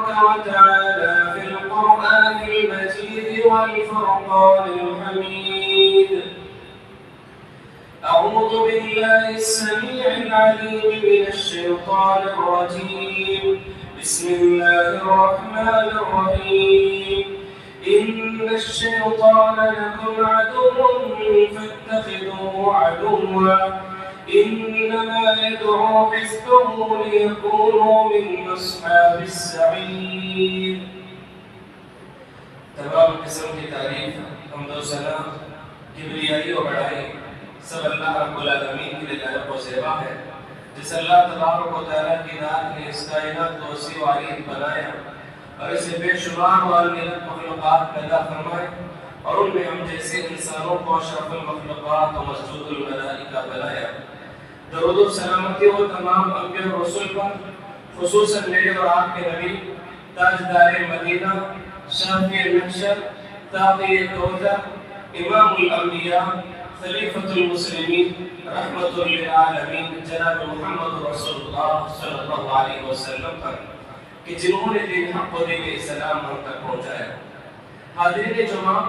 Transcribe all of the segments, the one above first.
تبارك وتعالى في القرآن المجيد والفرقان الحميد. أعوذ بالله السميع العليم من الشيطان الرجيم. بسم الله الرحمن الرحيم. إن الشيطان لكم عدو فاتخذوه عدوا إنما يدعو حزبه ليكونوا من أصحاب السعير. تمام قسم کی تعریف، حمد و ثنا، کبریائی و بڑائی سب اللہ رب العالمین کی لائق و زیبا ہے، جس اللہ تبارک و تعالیٰ کی ذات نے اس کائنات کو وسیع و عریض بنایا اور اسے بے شمار و انگنت مخلوقات پیدا فرمائے اور ان میں ہم جیسے انسانوں کو اشرف المخلوقات و مسجود الملائکہ بنایا. درود و سلامتی ہو تمام انبیاء و رسول پر، خصوصاً میرے اور آپ کے نبی تاجدار مدینہ، شافی المحشر، تاقی کوثر، امام الانبیاء، خلیفۃ المسلمین، رحمۃ للعالمین جناب محمد رسول اللہ صلی اللہ علیہ وسلم پر کہ جنہوں نے دین حق و دین اسلام ہم تک پہنچایا. حاضرین جمعہ،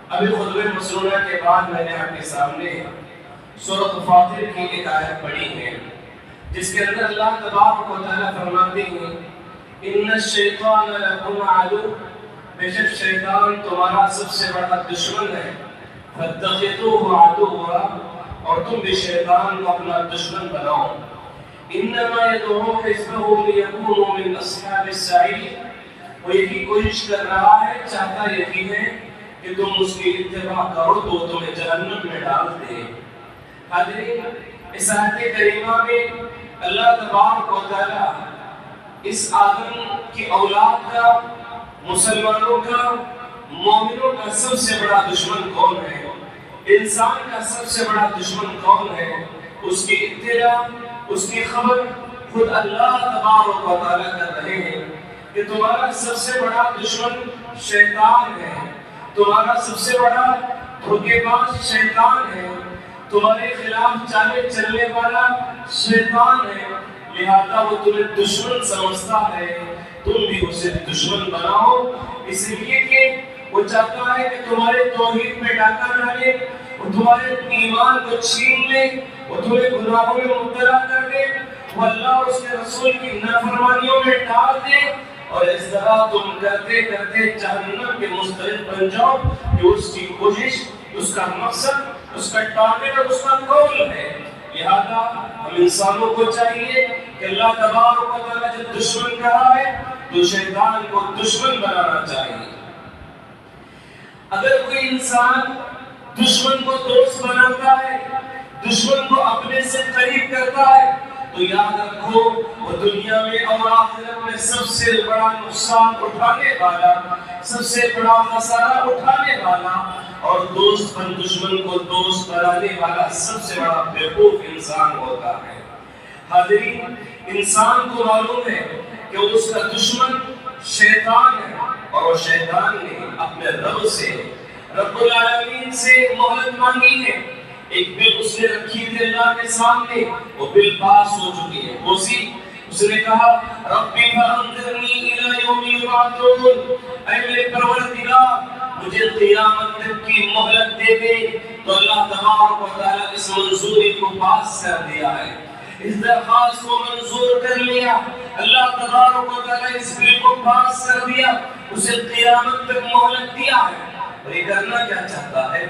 ابھی خطبہ مسنونہ کے بعد میں نے آپ کے سامنے سورۃ فاطر کی ایک آیت پڑھی ہے جس کے اندر اللہ تبارک و تعالیٰ فرماتے ہیں ان الشیطان لکم عدو، بے شک شیطان تمہارا سب سے بڑا دشمن ہے، فاتخذوه عدوا، اور تم بھی شیطان کو اپنا دشمن بناؤ. انما يدعو حزبه ليكونوا من اصحاب السعير، وہ یہی کوشش کر رہا ہے، چاہتا یہی ہے کہ تم اس کی اتباع کرو تو تمہیں جہنم میں ڈال دے. حاضرین، اس آیت کریمہ میں اللہ تبارک و تعالیٰ اس آدم کی اولاد کا، مسلمانوں کا، مومنوں کا سب سے بڑا دشمن کون ہے، انسان کا سب سے بڑا دشمن کون ہے، اس کی اطلاع، اس کی خبر خود اللہ تبارک و تعالیٰ کر رہے ہیں کہ تمہارا سب سے بڑا دشمن شیطان ہے، تمہارا سب سے بڑا دھوکے باز شیطان ہے، تمہارے خلاف چالے چلنے والا شیطان ہے، لہذا وہ تمہیں دشمن سمجھتا ہے، تم بھی اسے دشمن بناؤ، اس لیے کہ وہ چاہتا ہے کہ تمہارے توحید میں ڈاکہ ڈالے، وہ تمہارے ایمان کو چھین لے، وہ تمہیں گناہوں میں مبتلا کر دے، وہ اللہ اور اس کے رسول کی نافرمانیوں میں ڈال دے، اور اس طرح تم کرتے کرتے جہنم کے مستحق بن جاؤ. کہ اس کی کوشش، اس کا مقصد، اس کا ٹارگٹ اور اس کا گول ہے. لہذا ہم انسانوں کو چاہیے کہ اللہ تبارک و تعالیٰ جب دشمن کہا ہے تو شیطان کو دشمن بنانا چاہیے. اگر کوئی انسان دشمن کو دوست بناتا ہے، دشمن کو اپنے سے قریب کرتا ہے، تو یاد رکھو وہ دنیا میں اور آخرت میں سب سے بڑا نقصان اٹھانے والا، سب سے بڑا خسارہ اٹھانے والا، اور دوست بن دشمن کو دوست بنانے والا سب سے بڑا بیوقوف انسان ہوتا ہے. حاضرین، انسان کو معلوم ہے کہ اس کا دشمن شیطان ہے، اور وہ شیطان نے اپنے رب سے، رب العالمین سے مہلت مانگی ہے. ایک بل اس نے رکھی تھی اللہ کے سامنے، وہ بل پاس ہو چکی ہے. اس نے کہا ربی فانظرنی الی یوم یبعثون، اے میرے پروردگار مجھے قیامت تک کی مہلت دے دے. تو اللہ تبارک و تعالیٰ اس منظوری کو پاس کر دیا ہے، اس درخواست کو منظور کر لیا. اللہ تبارک و تعالیٰ اس بل کو پاس کر دیا، اسے قیامت تک مہلت دیا ہے. اور یہ کرنا کیا چاہتا ہے،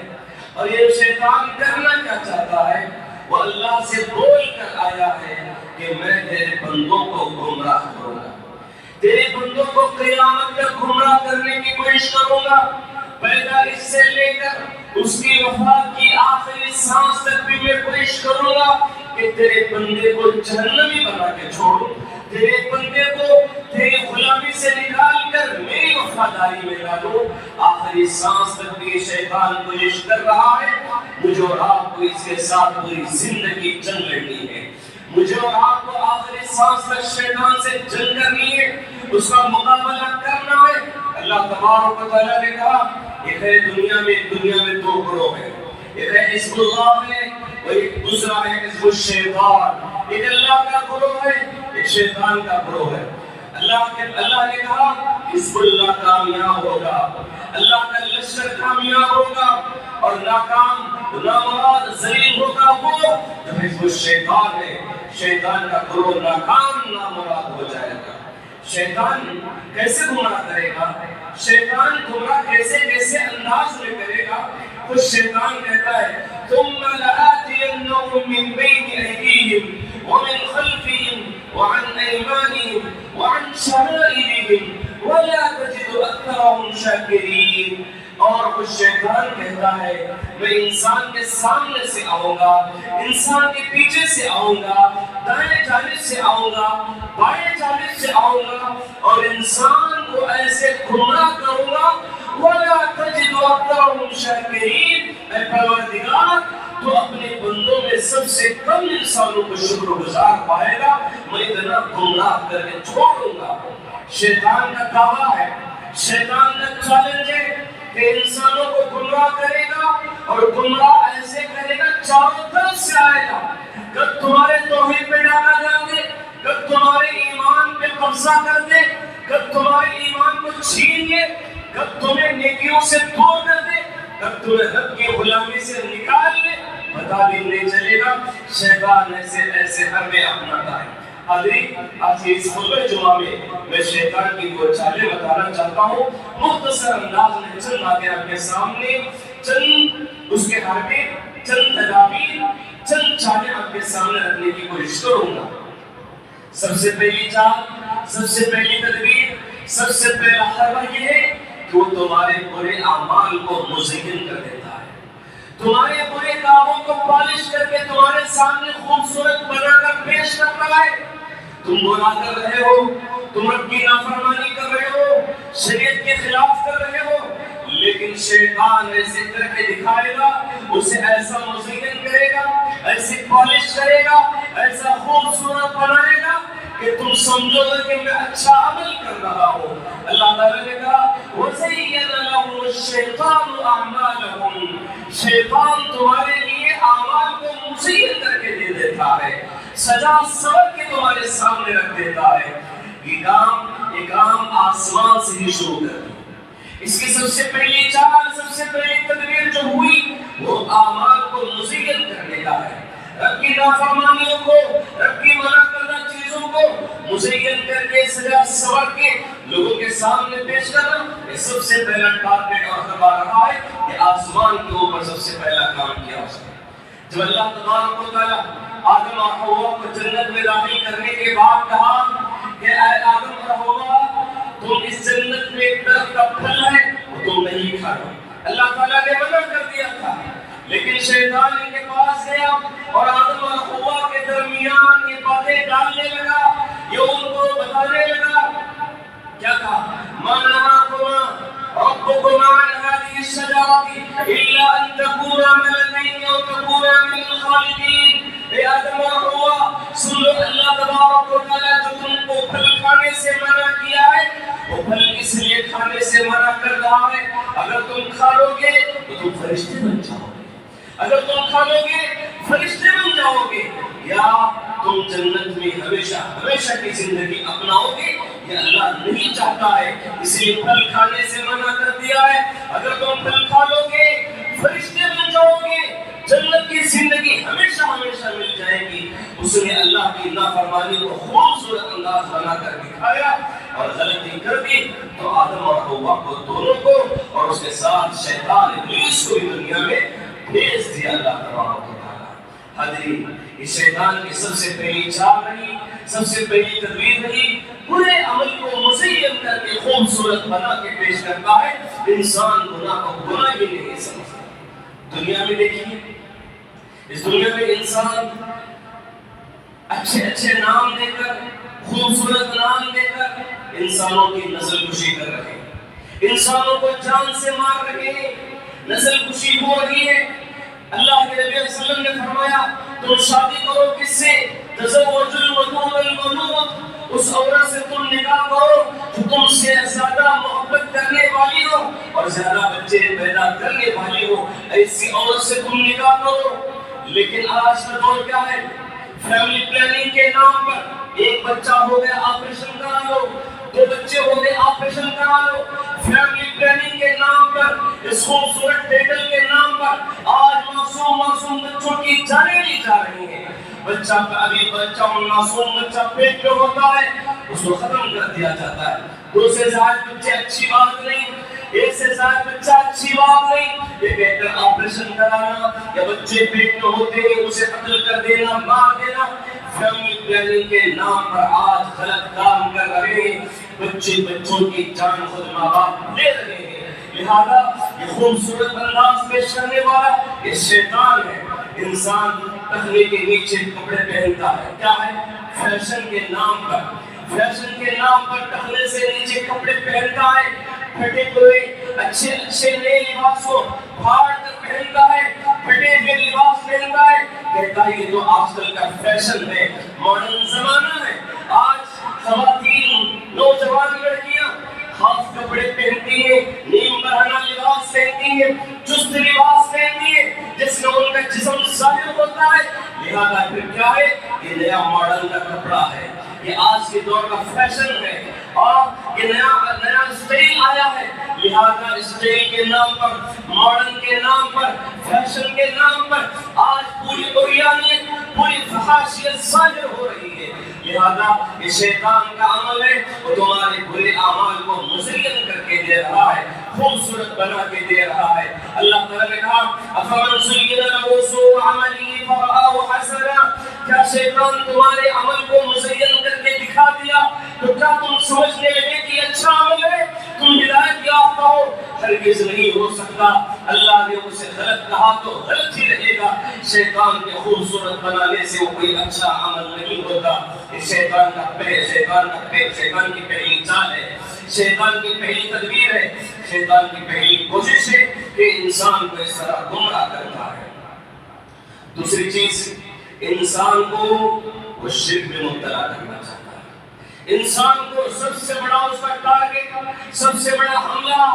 اور یہ شیطان کرنا کیا چاہتا ہے؟ وہ اللہ سے بول کر آیا ہے کہ میں تیرے بندوں کو گمراہ کروں گا، تیرے بندوں کو قیامت تک گمراہ کرنے کی کوشش کروں گا. پیدائش سے لے کر اس کی وفات کی آخری سانس تک بھی میں کوشش کروں گا کہ تیرے بندے کو جہنمی بنا کے چھوڑوں، تیرے بندے کو تیری غلامی سے نکال کر میری وفاداری میں ڈالوں. آخری سانس تک بھی شیطان کوشش کر رہا ہے. مجھے اور آپ کو اس کے ساتھ پوری زندگی جنگ لڑنی ہے. مجھے اور آپ کو آخری سانس تک شیطان سے جنگ کرنی ہے، اس کا مقابلہ کرنا ہے. اللہ تبارک و تعالیٰ نے کہا ایک ہے دنیا میں دو گروہ ہیں، ایک ہے حزب اللہ ہے اور ایک دوسرا ہے حزب الشیطان. ایک اللہ کا گروہ ہے، ایک شیطان کا گروہ ہے. اللہ نے کہا حزب اللہ کامیاب ہوگا، اللہ کا لشکر کامیاب ہوگا، اور ناکام نامراد ذلیل ہوگا وہ جو حزب الشیطان ہے، شیطان کا گروہ ناکام نامراد ہو جائے گا۔ شیطان کیسے گمراہ کرے گا؟ شیطان گمراہ کیسے کیسے انداز میں کرے گا؟ تو شیطان کہتا ہے ثم لآتینہم من بین ایدیہم ومن خلفہم وعن ایمانہم وعن شمائلہم ولا تجد اکثرہم شاکرین۔ اور وہ شیطان کہتا ہے میں انسان کے سامنے سے آؤں گا، انسان کے پیچھے سے آؤں گا، دائیں جانب سے آؤں گا، بائیں جانب سے آؤں گا، اور انسان کو ایسے گمراہ کروں گا وَلَا تَجِدُ أَكْثَرَهُمْ شَاكِرِينَ۔ اے پروردگار تو اپنے بندوں میں سب سے کم انسانوں کو شکر گزار پائے گا، میں اتنا گمراہ کر کے چھوڑوں گا۔ شیطان کا دعویٰ ہے، شیطان کا چیلنج ہے کہ انسانوں کو گمراہ کرے گا، اور گمراہ ایسے کرے گا چاروں طرف سے آئے گا۔ کب تمہارے توحید پہ ڈالا جائیں گے، کب تمہارے ایمان پہ قبضہ کر دے، کب تمہارے ایمان کو چھین لے، کب تمہیں نیکیوں سے دور کر دے، کب تمہیں رب کی غلامی سے نکال لے، پتہ بھی نہیں چلے گا۔ شیطان ایسے حربے اپناتا ہے۔ حاضرین، آج کے اس خطبہ جمعہ میں شیطان کی وہ چالیں بتانا چاہتا ہوں، مختصر انداز میں چند باتیں آپ کے سامنے، چند اس کے حربے، چند تدابیر، چند چالیں آپ کے سامنے رکھنے کی کوشش کروں گا۔ سب سے پہلی چال، سب سے پہلی تدبیر، سب سے پہلا حربہ یہ ہے کہ وہ تمہارے برے اعمال کو مزین کر دیتا ہے، تمہارے برے کاموں کو پالش کر کے تمہارے سامنے خوبصورت بنا کر پیش کرتا ہے۔ تم گناہ کر رہے ہو، تم رب کی نافرمانی کر رہے ہو، شریعت کے خلاف کر رہے ہو، لیکن شیطان ایسے کر کے دکھائے گا، اسے ایسا مزین کرے گا، ایسے پالش کرے گا، ایسا خوبصورت بنائے گا کہ تم سمجھو گے کہ میں اچھا عمل کر رہا ہوں۔ اللہ تعالیٰ نے کہا وَزَيَّنَ لَهُمُ الشَّيْطَانُ أَعْمَالَهُمْ، شیطان تمہارے لیے اعمال کو مزین کر کے دے دیتا ہے، سجا سور کے تمہارے سامنے رکھ دیتا ہے۔ یہ کام آسمان سے ہی شروع کر دو۔ اس کی سب سے پہلی چال، سب سے پہلی تدبیر جو ہوئی وہ اعمال کو مزین کرنے کا ہے، رب کی نافرمانیوں کو، رب کی منع کردہ چیزوں کو مزین کر کے سجا سور کے لوگوں کے سامنے پیش کرنا، یہ سب سے پہلا ٹارگٹ اور حربہ رہا ہے کہ آسمان کے اوپر سب سے پہلا کام کیا اس نے۔ جب اللہ تبارک و تعالیٰ آدم اور حوا کو جنت میں داخل کرنے کے بعد کہا کہ اے آدم اور حوا تم اس جنت میں ایک درخت کا پھل ہے وہ تم نہیں کھانا، اللہ تعالیٰ نے منع کر دیا تھا، لیکن شیطان ان کے پاس گیا اور آدم اور حوا کے درمیان یہ باتیں ڈالنے لگا، یہ ان کو بتانے لگا۔ کیا کہا؟ مَا نَهَاكُمَا رَبُّكُمَا عَنْ هَٰذِهِ الشَّجَرَةِ إِلَّا أَن تَكُونَا مَلَكَيْنِ أَوْ تَكُونَا مِنَ الْخَالِدِينَ۔ اے آدم اور حوا سن لو، اللہ تبارک و تعالیٰ جو تم کو پھل کھانے سے منع کیا ہے وہ پھل اس لیے کھانے سے منع کر رہا ہے اگر تم کھا لو گے تو تم فرشتے بن جاؤ گے، اگر تم کھا لو گے فرشتے بن جاؤ گے، یا تم جنت میں ہمیشہ ہمیشہ کی زندگی اپناؤ گے، یہ اللہ نہیں چاہتا ہے، اس لیے پھل کھانے سے منع کر دیا ہے۔ اگر تم پھل کھا لو گے فرشتے بن جاؤ گے، جنت کی زندگی ہمیشہ ہمیشہ مل جائے گی۔ اس نے اللہ کی نافرمانی کو خوبصورت انداز بنا کر دکھایا اور غلطی کر دی تو آدم اور حوا کو دونوں کو اور اس کے ساتھ شیطان ابلیس کو بھی دنیا میں بھیج دیا اللہ تبارک و تعالیٰ۔ حاضرین، اس شیطان کی سب سے پہلی چال رہی، سب سے پہلی تدبیر رہی، برے عمل کو مزین کر کے خوبصورت بنا کے پیش کرتا ہے۔ انسان گناہ کو گناہ ہی نہیں سمجھتا۔ دنیا میں دیکھیے، اس دنیا میں انسان اچھے اچھے نام دے کر، خوبصورت نام دے کر انسانوں کی نسل کشی کر رہے ہیں، انسانوں کو جان سے مار رہے ہیں، نسل کشی ہو رہی ہے۔ اللہ کے نبی صلی اللہ علیہ وسلم نے فرمایا تم شادی کرو کس سے؟ تزوج الودود الودود، اس عورت سے تم نکاح کرو جو تم سے زیادہ محبت کرنے والی ہو اور زیادہ بچے پیدا کرنے والی ہو، ایسی عورت سے تم نکاح کرو۔ لیکن آج کا دور کیا ہے؟ فیملی پلاننگ کے نام پر ایک بچہ ہو گیا آپریشن کرا لو، دو بچے ہو گئے آپریشن کرا لو. فیملی پلاننگ کے نام پر, اس خوبصورت ٹائٹل کے نام پر آج معصوم بچوں کی جانیں لی جا رہی ہیں. بچہ معصوم بچہ پیٹ میں ہوتا ہے, اس کو ختم کر دیا جاتا ہے. 2 سے زائد بچے اچھی بات نہیں, 1 سے زائد بچہ اچھی بات نہیں. یہ بہتر آپریشن کرانا یا بچے پیٹ میں ہوتے ہیں اسے قتل کر دینا, مار دینا. فیملی پلاننگ کے نام پر آج غلط کام کر رہے ہیں. بچوں کی جان خود ماں باپ لے رہے ہیں. لہذا یہ خوبصورت انداز پیش کرنے والا یہ شیطان ہے. انسان ٹخنے کے نیچے کپڑے پہنتا ہے, کیا ہے؟ فیشن کے نام پر, فیشن کے نام پر ٹخنے سے نیچے کپڑے پہنتا ہے. پھٹے ہوئے اچھے نئے لباس کو پھاڑ کر پہنتا ہے, پھٹے ہوئے لباس پہنتا ہے. کہتا ہے یہ تو آج کل کا فیشن ہے, ماڈرن زمانہ ہے. آج خواتین, نوجوان لڑکیاں خاص کپڑے پہنتی ہیں, نیم برہنہ لباس پہنتی ہیں, چست لباس پہنتی ہیں جس میں ان کا جسم ظاہر ہوتا ہے. لہذا پھر کیا ہے؟ یہ نیا ماڈرن کا کپڑا ہے, یہ آج کے دور کا فیشن ہے اور یہ نیا اسٹائل آیا ہے. لہذا اسٹائل کے نام پر, ماڈرن کے نام پر, فیشن کے نام پر آج پوری عریانیت, پوری فحاشیت ظاہر ہو رہی ہے. لہذا یہ شیطان کا عمل ہے, وہ تمہارے برے اعمال کو مزین کر کے دے رہا ہے, خوبصورت بنا کے دے رہا ہے. اللہ تعالیٰ نے کہا افمن زین له سوء عمله فرآه حسنا, کیا شیطان تمہارے عمل کو مزین کر کے دکھا دیا تو کیا تم سمجھنے لگے کہ اچھا عمل ہے, تم ہدایت یافتہ ہو؟ ہرگز نہیں ہو سکتا. اللہ نے اسے غلط کہا تو غلط ہی رہے گا. شیطان کے خوبصورت بنانے سے وہ کوئی اچھا عمل نہیں ہوتا. شیطان کی پہلی چال ہے, شیطان کی پہلی تدبیر ہے, شیطان کی پہلی کوشش ہے کہ انسان کو اس طرح گمراہ کرتا ہے. دوسری چیز, انسان کو وہ شرک میں مبتلا کرنا چاہتا ہے. انسان کو سب سے بڑا اس کا ٹارگٹ, سب سے بڑا حملہ,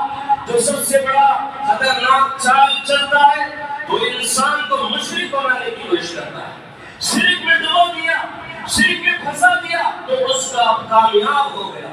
جو سب سے بڑا خطرناک چال چلتا ہے تو انسان کو مشرک بنانے کی کوشش کرتا ہے. شرک میں ڈبو دیا, شرک میں پھنسا دیا تو اس کا کامیاب ہو گیا,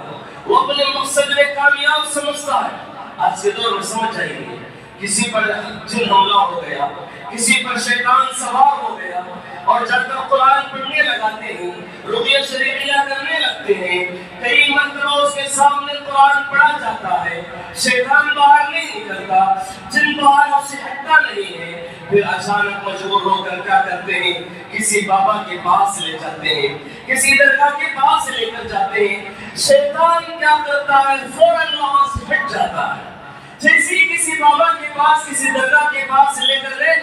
وہ اپنے مقصد میں کامیاب سمجھتا ہے. آج کے دور میں سمجھ آئیے, کسی پر جن حملہ ہو گیا, کسی پر شیطان سوار ہو گیا اور جب تک قرآن پڑھنے لگاتے ہیں, رقیہ شریعیہ کرنے لگتے ہیں, کئی مرتبہ اس کے سامنے قرآن پڑھا جاتا ہے, شیطان باہر نہیں نکلتا, جن باہر اسے ہٹتا نہیں ہے. پھر اچانک مجبور ہو کر کیا کرتے ہیں, کسی بابا کے پاس لے جاتے ہیں, کسی درگاہ کے پاس لے کر جاتے ہیں. شیطان کیا کرتا ہے, فوراً وہاں سے ہٹ جاتا ہے. جیسے کسی بابا کے پاس, کسی درگاہ کے پاس لے کر لے,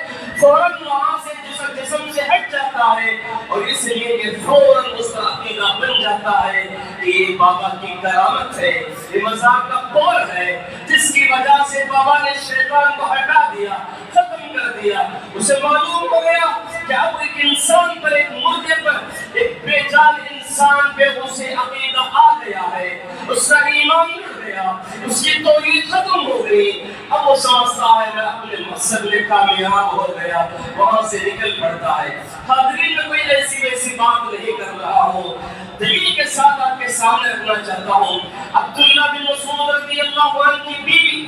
فوراً وہاں سے جسم سے ہٹ جاتا ہے, اور اس لیے کہ فوراً اس کا عقیدہ بن جاتا ہے کہ یہ بابا کی کرامت ہے, یہ مذاق کا قول ہے, جس کی وجہ سے بابا نے شیطان کو ہٹا دیا, ختم کر دیا. اسے معلوم ہو گیا کہ اب ایک انسان پر, ایک مردے پر, ایک بے جان انسان پہ اسے عقیدہ آ گیا ہے, اس کا ایمان مل گیا, اس کی توحید ختم ہو گئی. اب وہ سمجھتا ہے میں اپنے مقصد میں کامیاب ہو گیا, وہاں سے نکل پڑتا ہے. حاضرین میں کوئی ایسی ویسی بات نہیں کر رہا ہوں, دلیل کے ساتھ آپ کے سامنے رکھنا چاہتا ہوں. عبداللہ بن مسعود رضی اللہ عنہ کی بیوی,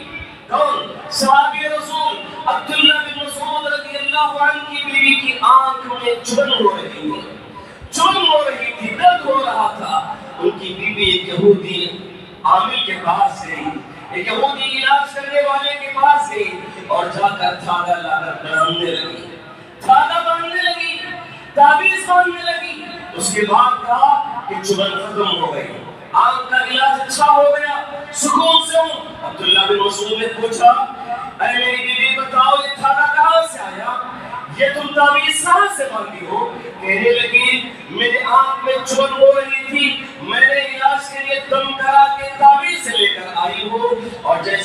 کون؟ صحابی رسول عبداللہ بن مسعود رضی اللہ عنہ کی بیوی کی آنکھ میں چبھن ہو رہی ہے, چبھن ہو رہی تھی, درد ہو رہا تھا. ان کی بیوی ایک یہودی عامل کے پاس گئی, ایک یہودی علاج کرنے والے کے پاس گئی اور جا کر تھالا لا کر باندھنے لگی, تھالا باندھنے لگی, تعویذ باندھنے لگی. اس کے بعد کہا کہ چبھن ختم ہو گئی, آنکھ کا علاج اچھا ہو گیا, سکون سے ہوں. عبداللہ بن مسعود نے پوچھا, اے میری بیوی بتاؤ یہ تھالا کہاں سے آیا, یہ تم تعویذ کہاں سے باندھی ہو؟ کہنے لگی میرے آنکھ میں چبھن ہو رہی تھی, میں نے علاج کے لیے دم کرا کے تعویذ لے کر آئی ہوں, اور جب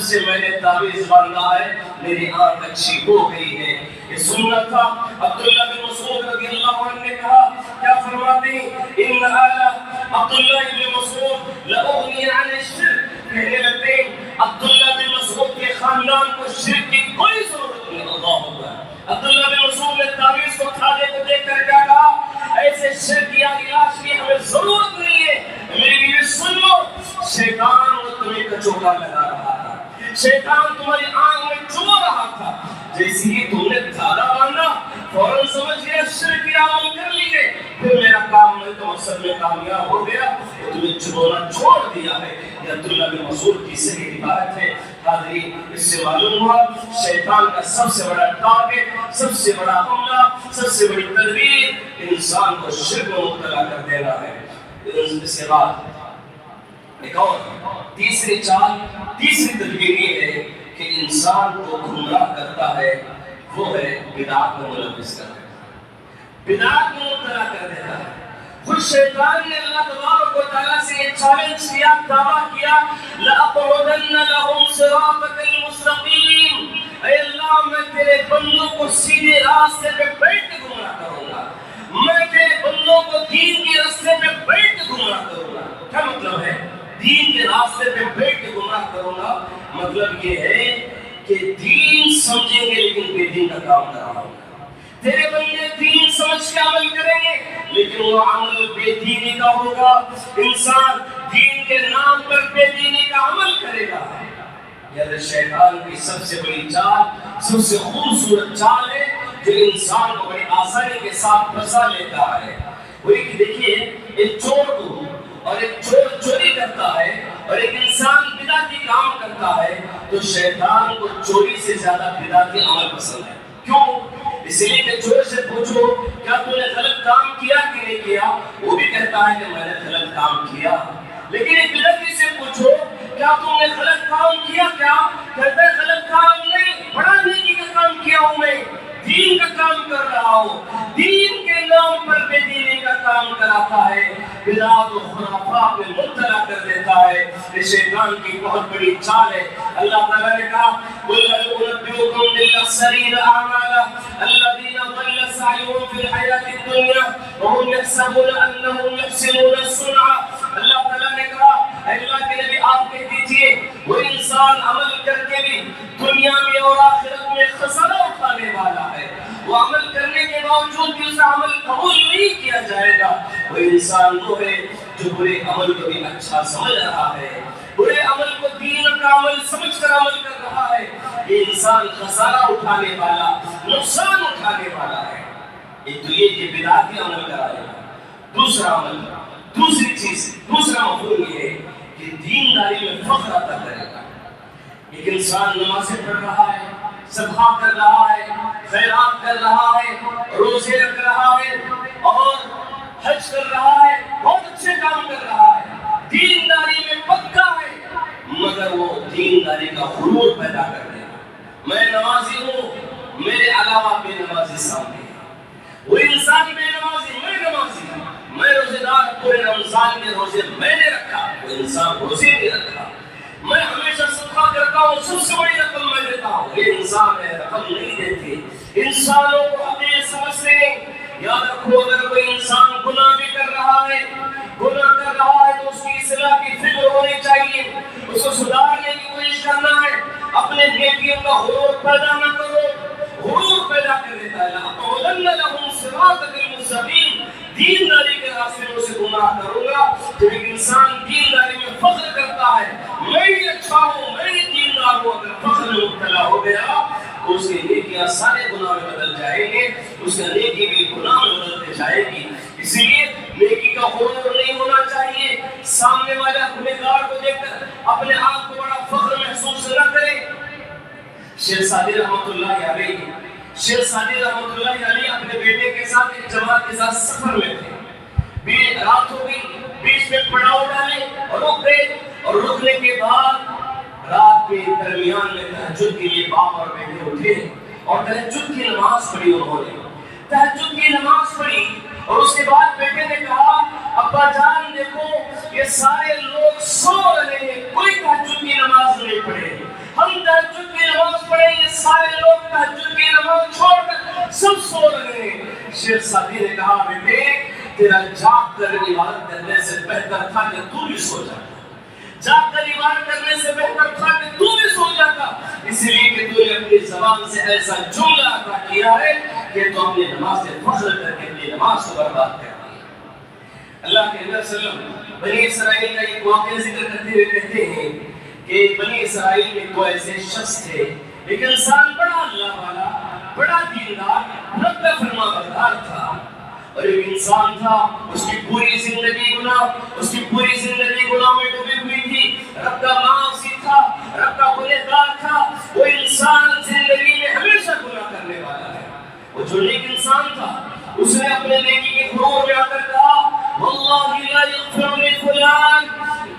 سے میں نے تعویذ باندھا ہے میری آنکھ اچھی ہو گئی ہے. یہ سننا تھا. عبداللہ بن مسعود رضی اللہ عنہ نے کہا, کیا فرماتے ہیں, ان آل عبداللہ بن مسعود لأغنی عن الشرک. کہنے لگتے ہیں عبداللہ بن مسعود کے خاندان کو شرک کی کوئی ضرورت نہیں. اللہ اکبر. عبداللہ بن مسعود نے تعویذ کو تھالے کو دیکھ کر کیا کہا, ایسے شرک یا علاج کی ہمیں ضرورت نہیں ہے. میری بیوی سن لو, کا چوکا لگا رہا تھا، شیطان تمہاری آنکھ میں چو رہا تھا، جیسے ہی تم نے دھاگا باندھا فوراً سمجھ گیا شرک کی عمل کر لیے، پھر میرا کام میں تو مقصد میں کامیاب ہو گیا، تو تمہیں چبونا چھوڑ دیا ہے۔ یہ عبداللہ بن مسعود کی صحیح روایت ہے۔ حاضرین، اس سے معلوم ہوا شیطان کا سب سے بڑا ٹارگٹ، سب سے بڑا حملہ، سب سے بڑی تدبیر انسان کو شرک میں مبتلا کر دینا ہے۔ اس کے بعد ایک اور تیسری چال، تیسری تدبیر یہ ہے کہ انسان کو گمراہ کرتا ہے، وہ ہے بدعات میں ملوث کرنا، بدعات میں مبتلا کر دیتا ہے۔ خود شیطان نے اللہ تبارک و تعالیٰ سے یہ چیلنج کیا، دعویٰ کیا، لَأَقْعُدَنَّ لَهُمْ صِرَاطَكَ الْمُسْتَقِيمَ، اے اللہ میں تیرے بندوں کو سیدھے راستے پہ بیٹھ کے گمراہ کروں گا، میں تیرے بندوں کو دین کے راستے پہ بیٹھ کے گمراہ کروں گا۔ کیا مطلب ہے دین کے راستے پہ بیٹھ کے گمراہ کروں گا؟ مطلب یہ ہے کہ دین سمجھیں گے لیکن بے دین کا کام کر رہا ہوں، تیرے بندے دین سمجھ کے عمل کریں گے لیکن وہ عمل بے دینی کا ہوگا، انسان دین کے نام پر بے دینی کا عمل کرے گا۔ یہ شیطان کی سب سے بڑی چال، سب سے خوبصورت چال ہے جو انسان کو بڑی آسانی کے ساتھ پھنسا لیتا ہے۔ وہی کہ دیکھیے، ایک چور کو اور ایک چور چوری کرتا ہے اور ایک انسان بدعتی کام کرتا ہے تو شیطان کو چوری سے زیادہ بدعتی عمل پسند ہے۔ کیوں؟ اس لیے کہ چور سے پوچھو کیا تم نے غلط کام کیا کہ نہیں کیا، وہ بھی کہتا ہے کہ میں نے غلط کام کیا۔ لیکن ایک بدعتی سے پوچھو کیا تم نے غلط کام کیا، کیا کہتا ہے غلط کام نہیں، بڑا نیکی کا کام کیا ہوں، میں دین کا کام کر رہا ہوں، دین کے نام پر بے دینی کا کام کراتا ہے، بدعات و خرافات میں مبتلا کر دیتا ہے۔ یہ شیطان کی بہت بڑی چال ہے۔ اللہ تعالیٰ نے کہا قُلْ هَلْ أُنَبِّئُكُم بِالْأَخْسَرِينَ أَعْمَالًا الَّذِينَ ضَلَّ سَعْيُهُمْ فِي الْحَيَاةِ الدُّنْيَا وَهُمْ يَحْسَبُونَ أَنَّهُمْ يُحْسِنُونَ صُنْعًا۔ اللہ تعالیٰ نے کہا اے اللہ کے نبی آپ کہہ دیجئے وہ انسان عمل کر کے بھی دنیا میں اور آخرت میں خسارہ اٹھانے والا ہے، وہ عمل کرنے کے باوجود بھی اس عمل قبول نہیں کیا جائے گا۔ وہ انسان وہ ہے جو برے عمل کو بھی اچھا سمجھ رہا ہے، برے عمل کو دین کا عمل سمجھ کر عمل کر رہا ہے، یہ انسان خسارہ اٹھانے والا، نقصان اٹھانے والا ہے۔ ایک تو یہ کہ بدعتی عمل کرائے گا، دوسرا عمل، دوسری چیز، دوسرا مفہوم یہ ہے کہ دینداری میں فخر عطا کرے گا۔ ایک انسان نمازیں پڑھ رہا ہے، صدقہ کر رہا ہے، خیرات کر رہا ہے، روزے رکھ رہا ہے اور حج کر رہا ہے، بہت اچھے کام کر رہا ہے، دینداری میں پکا ہے، مگر وہ دینداری کا غرور پیدا کر دے گا۔ میں نمازی ہوں، میرے علاوہ بے نمازی سامنے ہے، وہ انسان بے نمازی، میں نمازی ہوں، میں روزے دار، پورے رمضان کے روزے میں نے رکھا، وہ انسان روزے نہیں رکھا، میں ہمیشہ صدقہ کرتا ہوں، سب سے بڑی رقم میں دیتا ہوں، یہ انسان ہے، رقم نہیں دیتے۔ انسانوں کو اپنے سمجھتے ہیں۔ یاد رکھو اگر کوئی انسان گناہ بھی کر رہا ہے، گناہ کر رہا ہے تو اس کی اصلاح کی فکر ہونی چاہیے، اس کو سدھارنے کی کوشش کرنا ہے، اپنے نیکیوں کا غرور پیدا نہ کرو، غرور پیدا کر دیتا ہے۔ لَأَقْعُدَنَّ لَهُمْ صِرَاطَكَ الْمُسْتَقِيمَ، دینداری کے راستے میں اسے گمراہ کروں گا۔ جب ایک انسان دینداری میں فخر کرتا ہے، میں ہی اچھا ہوں، میں ہی دیندار ہوں، اگر فخر میں مبتلا ہو گیا تو اس کے نیکیاں سارے گناہ میں بدل جائیں گے، اس کا نیکی بھی گناہ میں بدلتے جائے گی۔ اس لیے نیکی کا غرور نہیں ہونا چاہیے، سامنے والے گنہگار کو دیکھ کر اپنے آپ کو بڑا فخر محسوس نہ کرے۔ شیخ سعدی رحمۃ اللہ علیہ، شیخ سعدی رحمۃ اللہ علیہ اپنے بیٹے کے ساتھ ایک جماعت کے ساتھ سفر میں تھے، رات ہو گئی، بیچ میں پڑاؤ ڈالے اور رک گئے، اور رکنے کے بعد رات کے درمیان میں تہجد کے لیے باپ اور بیٹے اٹھے اور تہجد کی نماز پڑھی، انہوں نے تہجد کی نماز پڑھی، اور اس کے بعد بیٹے نے کہا ابا جان دیکھو یہ سارے لوگ سو رہے ہیں، کوئی تہجد کی نماز نہیں پڑھے، ہم تہجد کی نماز پڑھیں، یہ سارے لوگ تہجد کی نماز چھوڑ کر سب سو رہے ہیں۔ شیخ سعدی نے کہا بیٹے تیرا جاگ کر عبادت کرنے سے بہتر تھا کہ تو بھی سو جاتا، جاگ کر عبادت کرنے سے بہتر تھا کہ تو بھی سو جاتا، اس لیے کہ تو نے اپنی زبان سے ایسا جملہ ادا کیا ہے کہ تو اپنی نماز سے فخر کر کے اپنی نماز کو برباد کر دیا۔ اللہ کے نبی صلی اللہ علیہ وسلم بنی اسرائیل کا ایک واقعہ ذکر کرتے ہوئے کہتے ہیں کہ بنی اسرائیل میں کوئی ایسے شخص تھے، ایک انسان بڑا اللہ والا، بڑا دیندار، رب کا فرما بردار تھا، اور ایک انسان تھا اس کی پوری زندگی گناہ میں ڈوبی ہوئی تھی، رب کا معاصی تھا، رب کا گنہگار تھا۔ وہ انسان زندگی میں ہمیشہ گناہ کرنے والا ہے۔ وہ جو نیک انسان تھا اس نے اپنے نیکی کے غرور میں آ کر کہا واللہ لا یغفر لی فلان،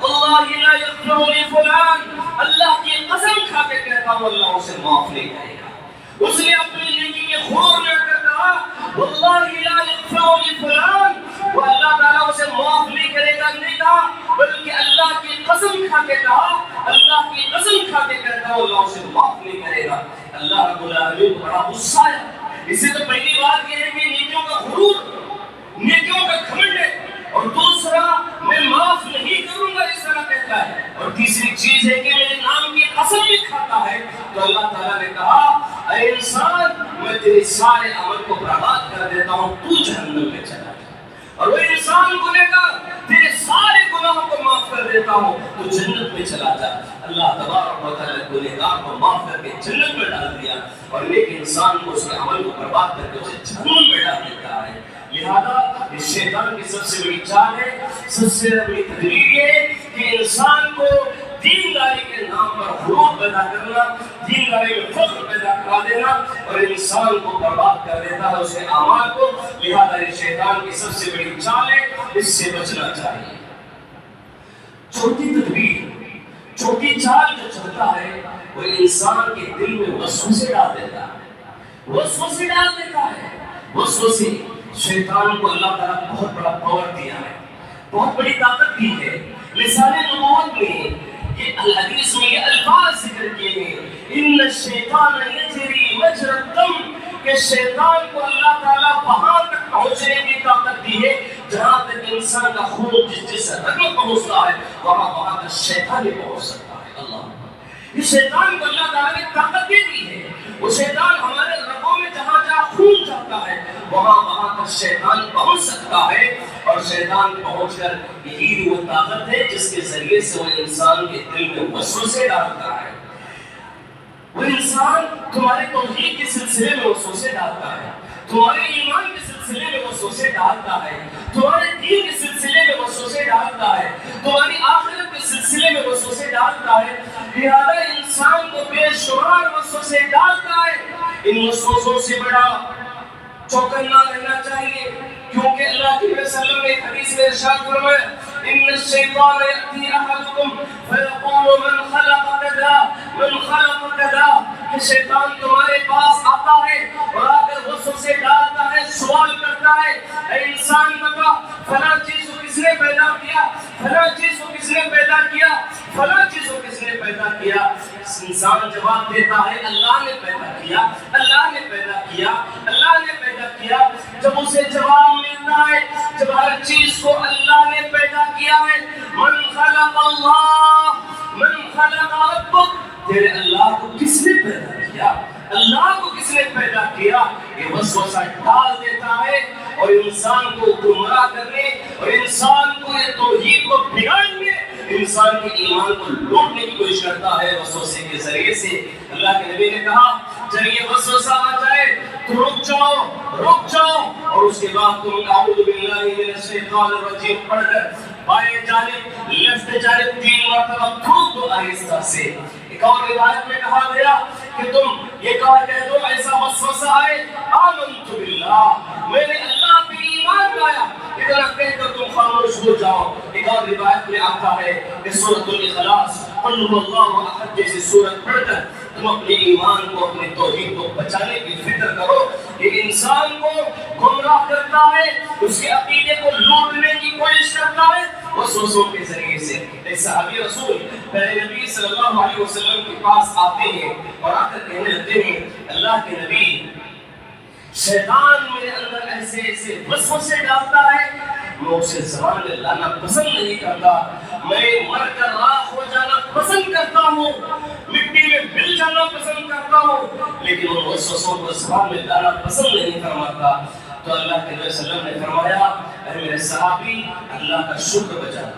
اللہ لا یغفر لی فلان، اللہ کی قسم کھا کے کہتا ہوں اللہ اسے معاف نہیں کرے گا۔ اس نے اپنے نیکی کے غرور میں آ کر کہا واللہ لا یغفر لی فلان، وہ اللہ تعالیٰ اسے معاف نہیں کرے گا نہیں کہا، بلکہ اللہ کی قسم کھا کے کہا، اللہ کی قسم کھا کے کہتا ہوں اللہ اسے معاف نہیں کرے گا۔ اللہ رب العالمین کو بڑا غصہ ہے۔ اس سے تو پہلی بات یہ ہے کہ نیکیوں کا غرور، نیکیوں کا گھمنڈ ہے، اور دوسرا میں معاف نہیں کروں گا اس طرح کہتا ہے، اور تیسری چیز ہے کہ میرے نام کی قسم بھی کھاتا ہے۔ تو اللہ تعالیٰ نے کہا اے انسان میں تیرے سارے عمل کو برباد کر دیتا ہوں، تو جہنم میں چلا جا۔ اور وہ انسان کو لے کر تیرے سارے گناہوں کو معاف کر دیتا ہوں، تو جنت میں چلا جا۔ اللہ تبارک و تعالیٰ گنہگار کو معاف کر کے جنت میں ڈال دیا، اور نیک انسان کو اس کے عمل کو برباد کر کے اسے جہنم میں ڈال دیتا ہے۔ لہذا اس شیطان کی سب سے بڑی چال ہے، سب سے بڑی تدبیر یہ ہے کہ انسان کو دینداری کے نام پر غرور پیدا کرنا، دینداری میں فخر پیدا کرا دینا، اور انسان کو برباد کر دیتا ہے اس کے اعمال کو۔ لہذا اس شیطان کی سب سے بڑی چال ہے، اس سے بچنا چاہیے۔ چھوٹی تدبیر، چھوٹی چال جو چلتا ہے وہ انسان کے دل میں وسوسے ڈال دیتا ہے، وسوسے ڈال دیتا ہے۔ وسوسے شیطان کو اللہ تعالیٰ بہت بڑا پاور دیا ہے، بہت بڑی طاقت دی ہے۔ لسان نبوت میں یہ الحدیث میں یہ الفاظ ذکر کیے ہیں ان الشیطان یجری مجری الدم، کہ شیطان کو اللہ تعالیٰ وہاں تک پہنچنے کی طاقت دی ہے جہاں تک انسان کا خون جس رگ میں پہنچتا ہے وہاں تک شیطان بھی پہنچ سکتا ہے۔ اللہ، یہ شیطان کو اللہ تعالیٰ نے طاقت دے دی ہے۔ وہ شیطان ہمارے رگوں میں جہاں خون جاتا ہے وہاں تک شیطان پہنچ سکتا ہے، اور شیطان پہنچ کر یہی وہ طاقت ہے جس کے ذریعے سے وہ انسان کے دل میں وسوسے ڈالتا ہے۔ وہ انسان تمہارے توحید کے سلسلے میں وسوسے ڈالتا ہے، تمہارے ایمان کے سلسلے میں وسوسے ڈالتا ہے، تمہارے دین کے سلسلے میں وسوسے ڈالتا ہے، تمہاری آخرت کے سلسلے میں وسوسے ڈالتا ہے۔ لہذا انسان کو بے شمار وسوسے ڈالتا ہے۔ ان وسوسوں سے بڑا چوکنا رہنا چاہیے، کیونکہ اللہ کے نبی صلی اللہ علیہ وسلم نے حدیث میں ارشاد فرمایا ان الشیطان یأتی احدکم فیقول من خلق کذا من خلق کذا، کہ شیطان تمہارے پاس آتا ہے اور آ کر وسوسے ڈالتا ہے، سوال کرتا ہے اے انسان بتا فلاں چیز کو کس نے پیدا کیا، فلاں چیز کو کس نے پیدا کیا، فلاں چیز کو کس نے پیدا کیا۔ انسان جواب دیتا ہے اللہ نے پیدا کیا، اللہ نے پیدا کیا، اللہ نے پیدا کیا۔ جب اسے جواب ملتا ہے، جب ہر چیز کو اللہ نے پیدا کیا ہے، من خلق اللہ من خلق ربک، تیرے اللہ کو کس نے پیدا کیا، اللہ کو کس نے پیدا کیا، یہ وسوسہ ڈال دیتا ہے اور انسان کو گمراہ کرنے اور انسان کو یہ توحید کو بگاڑنے، انسان کے ایمان کو لوٹنے کی کوشش کرتا ہے وسوسے کے ذریعے سے۔ اللہ کے نبی نے کہا جب یہ وسوسہ آ جائے تو رک جاؤ، اور اس کے بعد تم اعوذ باللہ من الشیطان الرجیم پڑھ کر بائیں جانب لیفٹ جانب 3 مرتبہ تھوک دو آہستہ سے۔ ایک اور روایت میں کہا گیا کہ تم یہ کہہ دو ایسا وسوسہ آئے آمنت باللہ، میں نے اللہ پہ ایمان لایا، اتنا کہہ کر تم خاموش ہو جاؤ۔ ایک اور روایت میں آتا ہے کہ سورۃ الاخلاص قل هو اللہ احد جیسی سورت پڑھ کر تم اپنے ایمان کو اپنے توحید کو بچانے کی فکر کرو۔ یہ انسان کو گمراہ کرتا ہے، اس کے عقیدے کو لوٹنے کی کوشش کرتا ہے وسوسوں کے ذریعے سے۔ ایک صحابی رسول پہلے نبی صلی اللہ علیہ وسلم کے پاس آتے ہیں اور آ کر کہنے لگتے ہیں اللہ کے نبی شیطان میرے اندر ایسے ایسے وسوسے ڈالتا ہے، میں اسے زبان میں لانا پسند نہیں کرتا، میں مر کر راکھ ہو جانا پسند کرتا ہوں، مٹی میں مل جانا پسند کرتا ہوں، لیکن ان وسوسوں کو زبان میں لانا پسند نہیں فرماتا۔ تو اللہ کے نبی صلی اللہ علیہ وسلم نے فرمایا اے میرے صحابی اللہ کا شکر بجا،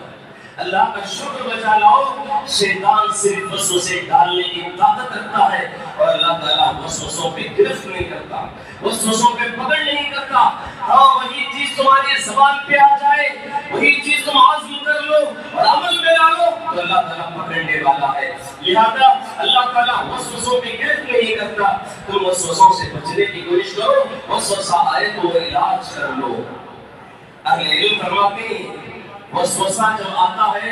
اللہ کا شکر بجا لاؤ. شیطان صرف وسوسے ڈالنے کی طاقت رکھتا ہے اور اللہ تعالیٰ وسوسوں پہ گرفت نہیں کرتا, وسوسوں پہ پکڑ نہیں کرتا. ہاں وہی چیز تمہاری زبان پہ آ جائے, وہی چیز تم عزم کر لو اور عمل میں لا لو تو اللہ تعالیٰ پکڑنے والا ہے. لہذا اللہ تعالیٰ وسوسوں پہ گرفت نہیں کرتا. تم وسوسوں سے بچنے کی کوشش کرو, وسوسہ آئے تو وہ علاج کر لو. اہل علم فرماتے ہیں وسوسہ جب آتا ہے,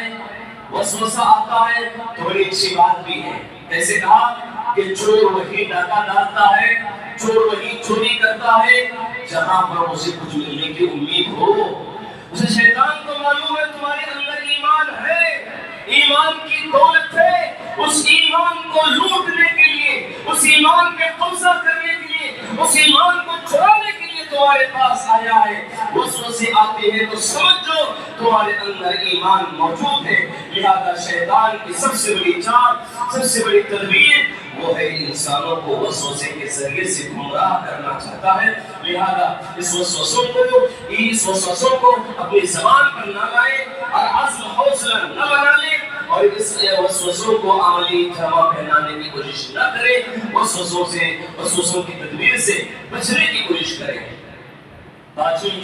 وسوسہ آتا ہے تو بڑی اچھی بات بھی ہے. جیسے کہا کہ چور وہی ڈاکہ ڈالتا ہے, چور وہی چوری کرتا ہے جہاں پر اسے کچھ ملنے کی امید ہو. اسے شیطان کو معلوم ہے تمہارے اندر ایمان ہے, ایمان کی دولت ہے. اس ایمان کو لوٹنے کے لیے, اس ایمان پہ قبضہ کرنے کے لیے, اس ایمان کو چرانے کے لیے تمہارے پاس آیا ہے. وسوسے آتے ہیں تو سمجھو تمہارے اندر ایمان موجود ہے. لہذا شیطان کی سب سے بڑی چال, سب سے بڑی تدبیر وہ ہے انسانوں کو وسوسے کے ذریعے سے گمراہ کرنا چاہتا ہے. لہذا اس وسوسوں کو اپنی زبان پر نہ لائے اور عزم حوصلہ نہ بنا لے اور اس وسوسوں کو عملی جمع پہنانے کی کوشش نہ کرے. وسوسوں کی تدبیر سے بچنے کی کوشش کرے. پانچویں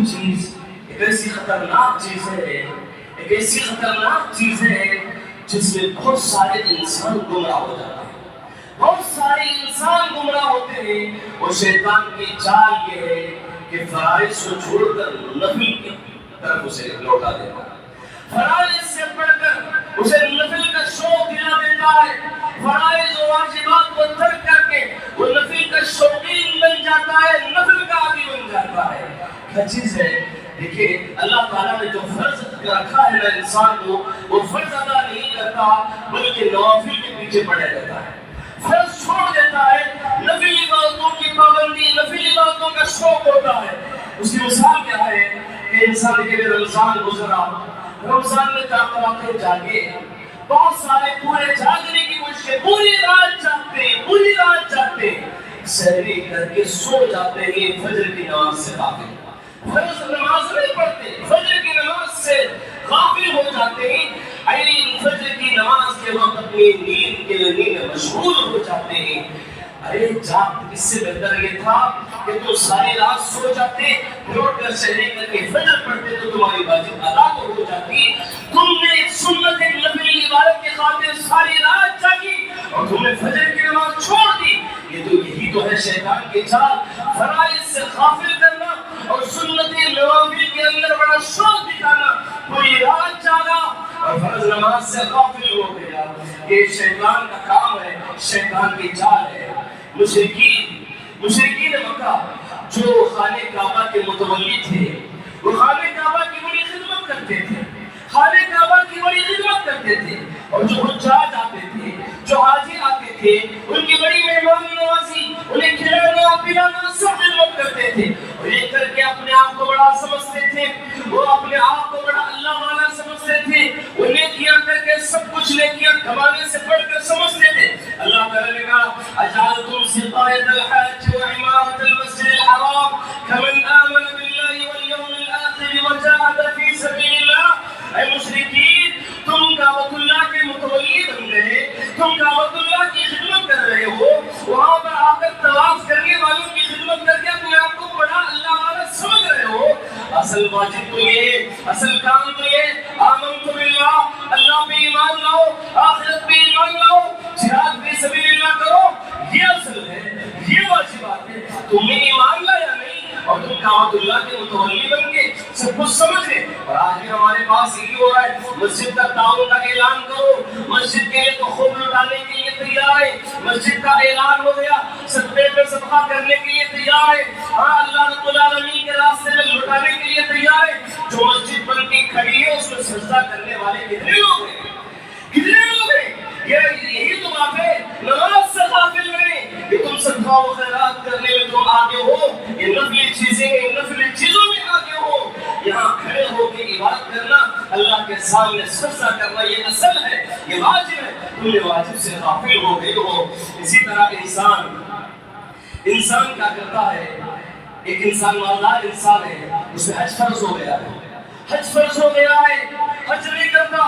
چیز ایک ایسی خطرناک چیز ہے, ایک ایسی خطرناک چیز ہے جس میں بہت سارے انسان گمراہ ہو جاتے ہیں. بہت سارے انسان گمراہ ہوتے ہیں. اور شیطان کی چال یہ ہے کہ فرائض کو چھوڑ کر نفل کی طرف اسے لوٹا دیتا ہے. فرائض سے پڑھ کر اسے نفل کا شوق دلا دیتا ہے. فرائض و واجبات کو ترک کر کے وہ نفل کا شوقین بن جاتا ہے, نفل کا عادی بن جاتا ہے. کیا چیز ہے؟ دیکھیے اللہ تعالیٰ نے جو فرض رکھا ہے نا انسان کو, وہ فرض ادا نہیں کرتا بلکہ نوافل کے پیچھے پڑے رہتا ہے. فرض چھوڑ دیتا ہے, نفل عبادتوں کی پابندی, نفل عبادتوں کا شوق ہوتا ہے. اس کی مثال کیا ہے کہ انسان کے لیے رمضان گزرا, رمضان میں 4 راتیں جاگے, بہت سارے پورے جاگنے کی کوشش ہے, پوری رات جاگتے سحری کر کے سو جاتے ہیں فجر کی نماز سے غافل. فرض نماز نہیں پڑھتے, فجر کی نماز سے غافل ہو جاتے ہیں. فجر کی نماز کے وقت اپنی نیند کے نیند مشغول ہو جاتے ہیں. ارے جاگ, اس سے بہتر یہ تھا کہ تم ساری رات سو جاتے, لوٹ کر سحری کر کے فجر پڑھتے تو تمہاری واجب ادا ہو جاتی. تم نے سنت نفل عبادت کے خاطر ساری رات جاگی اور تم نے فجر کی نماز چھوڑ دی. یہی تو ہے شیطان کی چال, فرائض سے غافل کرنا اور سنت نوافل کے اندر بڑا شوق دکھانا. پوری رات جاگا اور فرض نماز سے غافل ہو گیا. یہ شیطان کا کام ہے, شیطان کی چال ہے. مشرکین مکہ جو خانہ کعبہ کے متولی تھے, وہ خانہ کعبہ کی بڑی خدمت کرتے تھے, خانہ کعبہ کی بڑی خدمت کرتے تھے. اور جو حجاج آتے تھے, جو حاجی آتے تھے, ان کی بڑی مہمان نوازی, انہیں کھلانا پلانا سب خدمت کرتے تھے. اور یہ کر کے اپنے آپ کو بڑا سمجھتے تھے, وہ اپنے آپ کو بڑا اللہ والا سمجھتے تھے. وہ نیکیاں کر کے سب کچھ نیکیاں کمانے سے بڑھ کر سمجھتے تھے. اللہ تعالیٰ نے کہا اجعلتم سقایۃ الحاج وعمارۃ المسجد الحرام کمن آمن باللہ والیوم الآخر وجاہد فی سبیل اللہ. اے مشرکین, تم کعبۃ اللہ کے متولی بن گئے, تم کعبۃ اللہ کی خدمت کر رہے ہو, وہاں پر آ کر طواف کرنے والوں کی خدمت کر کے اپنے آپ کو بڑا اللہ والا سمجھ رہے ہو. اصل واجب تو یہ, اصل کام تو یہ آمنت باللہ, اللہ پہ ایمان لاؤ, آخرت پہ ایمان لاؤ, جہاد فی سبیل اللہ کرو. یہ اصل ہے, یہ واجبات ہے. تم نے ایمان لایا نہیں اور تم کعبۃ اللہ کے متولی بن کے سب کچھ سمجھ گئے. اور آج بھی ہمارے پاس یہی ہو رہا ہے, مسجد کا تعاون کا اعلان کرو, مسجد کے لیے تو خوب لٹانے کے لیے تیار ہے. مسجد کا اعلان ہو گیا, صدقے پہ صدقہ کرنے کے لیے تیار ہے. ہاں, اللہ رب العالمین کے راستے میں لٹانے کے لیے تیار ہے. جو مسجد بن کے کھڑی ہے اس میں سجدہ کرنے والے کتنے لوگ ہیں, کتنے لوگ ہیں. یہی تو بات ہے, نماز سے غافل نہیں کہ تم صدقہ و خیرات کرنے میں تم آگے ہو, یہ نفلی چیزیں, نفلی چیزوں میں آگے ہو. یہاں کھڑے ہو کے عبادت کرنا, اللہ کے سامنے سجدہ کرنا, یہ اصل ہے, یہ واجب ہے. تم نے واجب سے غافل ہو گئے ہو. اسی طرح انسان کیا کرتا ہے, ایک انسان مالدار انسان ہے, اس میں حج فرض ہو گیا ہے, حج فرض ہو گیا ہے، حج نہیں کرتا،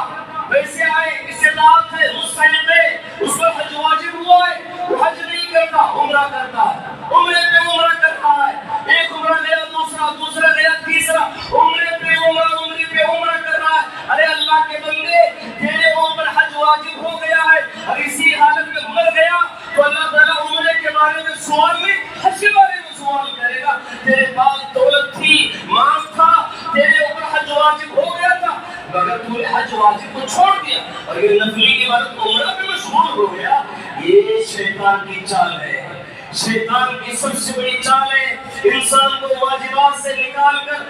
ویسے آئے استطاعت ہے، مستحب ہے، اس پر حج واجب ہوا ہے، وہ حج نہیں کرتا، عمرہ کرتا ہے، عمرے پہ عمرہ کرتا ہے، ایک عمرہ گیا دوسرا گیا تیسرا، عمرے پہ عمرہ کر رہا ہے۔ ارے اللہ کے بندے، تیرے اوپر حج واجب ہو گیا ہے اور اسی حالت میں مر گیا تو اللہ تعالیٰ عمرے کے بارے میں سوال نہیں، حج کے بارے میں سوال کرے گا۔ تیرے پاس دولت تھی، مال تھا، تیرے اوپر حج واجب ہو گیا تھا، مگر تو نے حج واجب کو چھوڑ دیا اور یہ نفلی عبادت عمرہ پہ مشغول ہو گیا۔ یہ شیطان کی چال ہے، شیطان کی سب سے بڑی چال ہے، انسان کو واجبات سے نکال کر،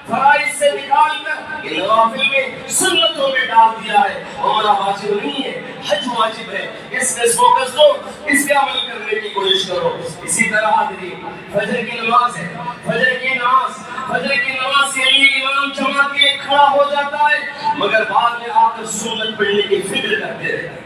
فرائض سے نکال کر نوافل میں، سنتوں میں ڈال دیا ہے۔ عمرہ واجب نہیں ہے، حج واجب ہے، اس پہ فوکس دو، اس پہ عمل کرنے کی کوشش کرو۔ اسی طرح حاضرین، فجر کی نماز ہے، فجر کی نماز کے لیے امام جماعت کے لیے کھڑا ہو جاتا ہے، مگر بعد میں آ کر سنت پڑھنے کی فکر کرتے رہتے ہیں۔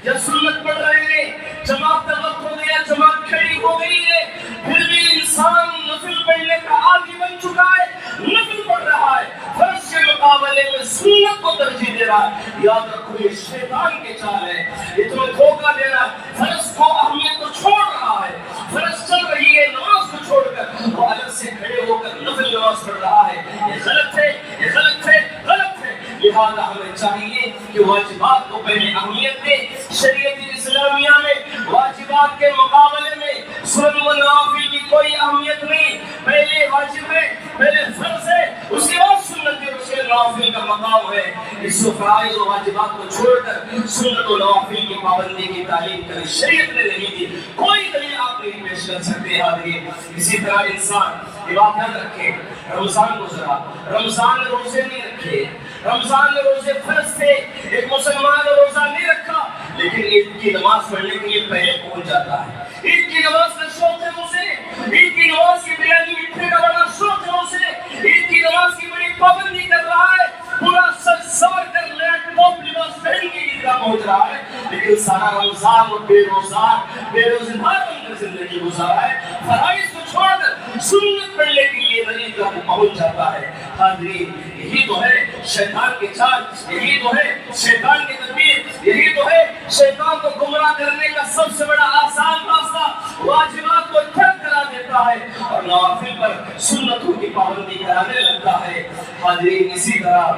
جب سنت پڑھ رہے ہیں، جماعت کا وقت ہو گیا، جماعت کھڑی ہو گئی ہے، پھر بھی انسان نفل پڑھنے کا عادی بن چکا ہے، نفل پڑھ رہا ہے، فرض کے مقابلے میں سنت کو ترجیح دے رہا ہے۔ یاد رکھو یہ شیطان کے چال ہے، یہ تمہیں دھوکہ دے رہا ہے، فرض کو اہمیت کو چھوڑ رہا ہے، فرض چل رہی ہے، نماز کو چھوڑ کر وہ الگ سے کھڑے ہو کر نفل نماز پڑھ رہا ہے۔ یہ غلط ہے، یہ غلط ہے، غلط ہے۔ لہذا ہمیں چاہیے کہ واجبات کو پہلے اہمیت دیں۔ شریعت اسلامیہ میں واجبات کے مقابلے میں سنن و نوافل کی کوئی اہمیت نہیں، پہلے واجب ہے، پہلے فرض ہے، اس کے بعد سنت ہے، اس کے نوافل کا مقام ہے۔ اس فرائض و واجبات کو چھوڑ کر سنت و نوافل کی پابندی کی تعلیم کبھی شریعت نے نہیں دی، کوئی دلیل آپ نہیں پیش کر سکتے۔ حاضرین، اسی طرح انسان یہ بات یاد رکھے، رمضان گزرا، رمضان میں روزے نہیں رکھے، رمضان میں روزے فرض تھے، ایک مسلمان نے روزہ نہیں رکھا، لیکن عید کی نماز پڑھنے کے لیے پہلے پہنچ جاتا ہے۔ عید کی نماز کا شوق ہے اسے، عید کی نماز کی بریانی میٹھے کا بڑا شوق ہے اسے، عید کی نماز کی بڑی پابندی کر رہا ہے، پورا سج سور کر نیا ٹاپ لباس پہن کے عیدگاہ پہنچ رہا ہے، لیکن سارا رمضان اور بے روزہ بن کر زندگی گزارا ہے، فرائض کو چھوڑ کر سنت پڑھنے کے لیے عیدگاہ کو پہنچ جاتا ہے۔ حاضرین، یہی تو ہے شیطان کے چال، یہی تو ہے شیطان کی تدبیر، یہی تو ہے شیطان کو گمراہ کرنے کا سب سے بڑا آسان راستہ۔ واجبات کو ترک کرا دیتا ہے اور نوافل پر سنتوں کی پابندی کرانے لگتا ہے۔ حاضرین، اسی طرح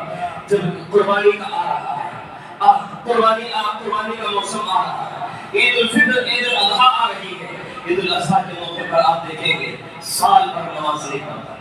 جب قربانی کا آ رہا ہے، قربانی کا موسم آ رہا ہے، عید الفطر، عید الاضحیٰ آ رہی ہے، عید الاضحیٰ کے موقع پر آپ دیکھیں گے سال بھر نماز نہیں پڑھتا،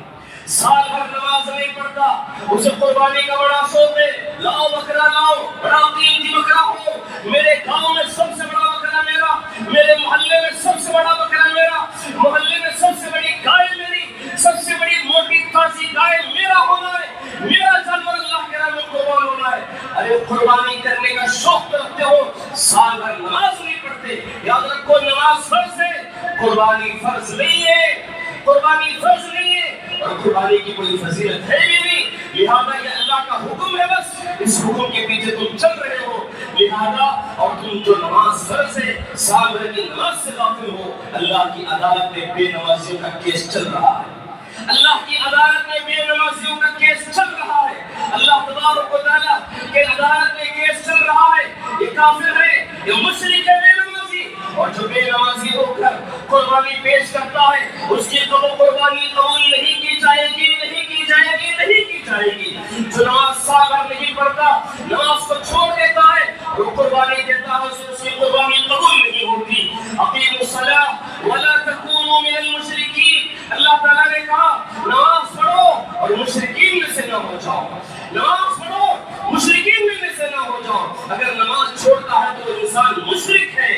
سال بھر نماز نہیں پڑھتا، اسے قربانی کا بڑا شوق ہے، لاؤ بکرا لاؤ، بڑا قیمتی بکرا ہو، میرے گاؤں میں سب سے بڑا بکرا میرا، میرے محلے میں سب سے بڑا بکرا میرا، محلے میں سب سے بڑی گائے میری، سب سے بڑی موٹی تازی گائے میرا ہونا ہے، میرا جانور اللہ کے راہ میں قربان ہونا ہے۔ ارے قربانی کرنے کا شوق تو رکھتے ہو، سال بھر نماز نہیں پڑھتے۔ یاد رکھو نماز فرض ہے، قربانی فرض نہیں ہے، قربانی فرض نہیں ہے اور قربانی کی کوئی فضیلت ہے بھی نہیں، لہذا یہ اللہ کا حکم ہے، بس اس حکم کے پیچھے تم چل رہے ہو، لہذا اور تم جو نماز فرض ہے سال بھر کی نماز سے غافل ہو۔ اللہ کی عدالت میں بے نمازیوں کا کیس چل رہا ہے، اللہ کی عدالت میں بے نمازیوں کا کیس چل رہا ہے، اللہ تبارک و تعالیٰ کے عدالت میں کیس چل رہا ہے۔ یہ کافر ہے، یہ مشرک ہے، بے نمازی، اور جو بے نمازی ہو کر قربانی پیش کرتا ہے اس کی قربانی قبول نہیں کی جائے گی، نہیں کی جائے گی، نہیں کی جائے گی۔ جو نماز سال بھر نہیں پڑھتا، نماز کو چھوڑ دیتا ہے، وہ قربانی دیتا ہے، اس کی قربانی قبول نہیں ہوتی۔ اقیموا الصلاۃ ولا تکونوا من المشرکین، اللہ تعالیٰ نے کہا نماز پڑھو اور مشرکین میں سے نہ ہو جاؤ، نماز پڑھو مشرکین میں سے نہ ہو جاؤ۔ اگر نماز چھوڑتا ہے تو انسان مشرک ہے۔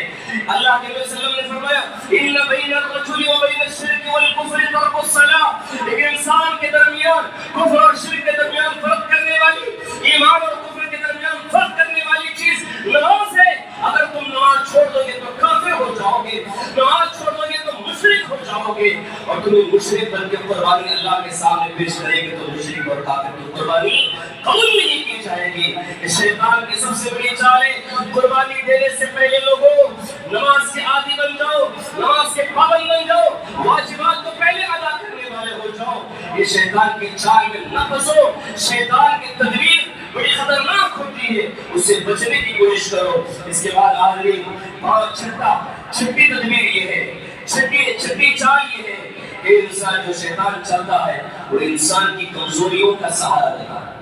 اللہ کے نبی صلی اللہ علیہ وسلم نے فرمایا ان بین الرجل وبین الشرک والکفر ترک الصلاۃ، ایک انسان کے درمیان کفر اور شرک کے درمیان فرق کرنے والی، ایمان اور کفر کے درمیان فرق کرنے والی چیز نماز ہے۔ اگر تم نماز چھوڑ دو گے تو کافر ہو جاؤ گے، نماز چھوڑ دو گے تو مشرک ہو جاؤ گے، اور تمہیں مشرک بن کے قربانی اللہ کے سامنے پیش کریں گے تو مشرک اور کافر کی قربانی قبول نہیں کی جائے گی۔ شیطان کی سب سے بڑی چال ہے قربانی دینے سے پہلے لوگوں نماز کے عادی بن جاؤ، نماز کے پابند بن جاؤ، واجبات کو پہلے ادا کرنے والے ہو جاؤ، یہ شیطان کی چال میں نہ پھنسو. شیطان کی تدبیر بڑی خطرناک ہوتی ہے, اس سے بچنے کی کوشش کرو. اس کے بعد آخری اور چھٹی تدبیر یہ ہے, چھٹی چال یہ ہے کہ انسان جو شیطان چلتا ہے وہ انسان کی کمزوریوں کا سہارا لیتا ہے,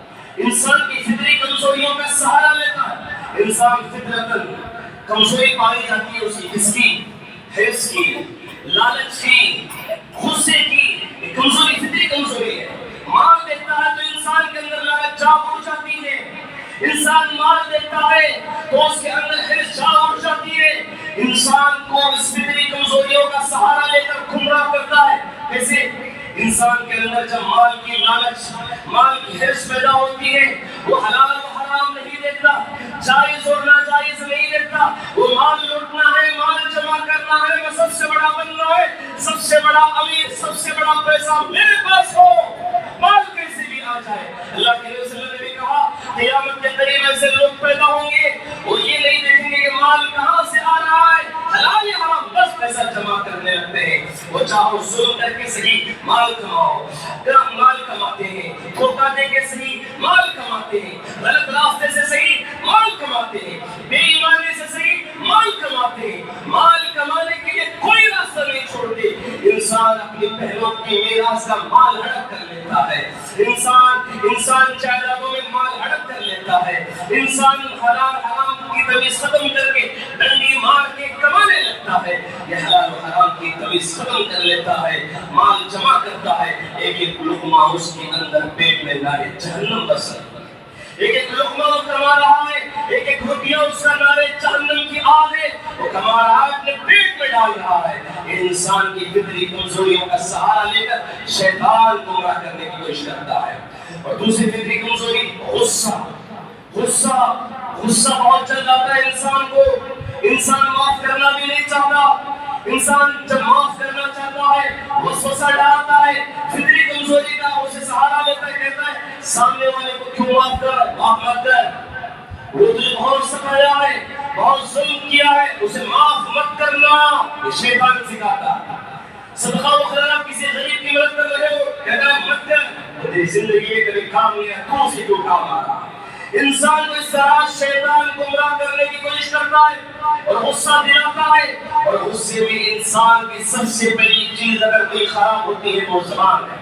انسان کی فطری کمزوریوں کا سہارا لیتا ہے. انسان فطرتاً کمزوری پائی جاتی ہے اس کی حس کی, حرص کی, لالچ کی, غصے کی کمزوری, فطری کمزوری ہے. مال دیتا ہے تو انسان کے اندر لالچ جاگ اٹھ جاتی ہے. انسان مال دیتا ہے تو اس کے اندر حرص جاگ اٹھ جاتی ہے. انسان کو اس فطری کمزوریوں کا سہارا لے کر گمراہ کرتا ہے. کیسے؟ انسان کے اندر جب مال کی لالچ, مال کی حرص پیدا ہوتی ہے, وہ حلال و حرام نہیں دیکھتا, جائز اور ناجائز نہیں دیکھتا. وہ مال لوٹنا ہے, مال جمع کرنا ہے, میں سب سے بڑا بننا ہے, سب سے بڑا امیر, سب سے بڑا پیسہ میرے پاس ہو, مال کیسے بھی آ جائے. اللہ کے رسول نے بھی کہا قیامت کے قریب ایسے لوگ پیدا ہوں گے وہ یہ نہیں دیکھیں گے کہ مال کہاں سے آ رہا ہے, حلال یا حرام, بس پیسہ جمع کرنے لگتے ہیں. وہ چاہو ظلم کر کے صحیح مال کماؤ, مال کماتے ہیں, دھوکہ دے کے صحیح مال کماتے ہیں, غلط راستے سے صحیح مال کماتے ہیں, بے ایمانی سے صحیح مال کماتے ہیں. مال کمانے کے لیے کوئی راستہ نہیں چھوڑتے. انسان اپنی پہلوں کی میراث کا مال ہڑپ کر لیتا ہے. انسان جائیدادوں میں مال ہڑپ کر لیتا ہے. انسان حلال حرام کی تمیز ختم کر کے ڈنڈی مار کے کمانے لگتا ہے. یہ حلال و حرام کی تمیز ختم کر لیتا ہے, مال جمع کرتا ہے. ایک ایک لقمہ اس کے اندر پیٹ میں نارے جہنم بسر, ایک ایک لقمہ وہ کما رہا ہے, ایک ایک روپیہ اس کا نارے جہنم کی آگ ہے, وہ کما رہا ہے, اپنے پیٹ میں ڈال رہا ہے. انسان کی فطری کمزوریوں کا سہارا لے کر شیطان گمراہ کرنے کی کوشش کرتا ہے. اور دوسری فطری کمزوری غصہ بہت چل جاتا ہے انسان کو. انسان معاف کرنا بھی نہیں چاہتا. انسان جب معاف کرنا چاہتا ہے وسوسہ ڈالتا ہے, فطری کمزوری کا اسے سہارا لیتا ہے, کہتا ہے سامنے والے کو کیوں معاف کر, معاف مت کر, وہ تجھے بہت ستایا ہے, بہت ظلم کیا ہے, اسے معاف مت کرنا. یہ شیطان سکھاتا ہے. صدقہ و خیرات, کسی غریب کی مدد کر رہے ہو, کہتا ہے مت کر, تیری زندگی میں کبھی کام نہیں ہے, تو اسی کو کام آ رہا. انسان کو اس طرح شیطان گمراہ کرنے کی کوشش کرتا ہے اور غصہ دلاتا ہے. اور غصے میں انسان کی سب سے بڑی چیز اگر کوئی خراب ہوتی ہے وہ زبان ہے.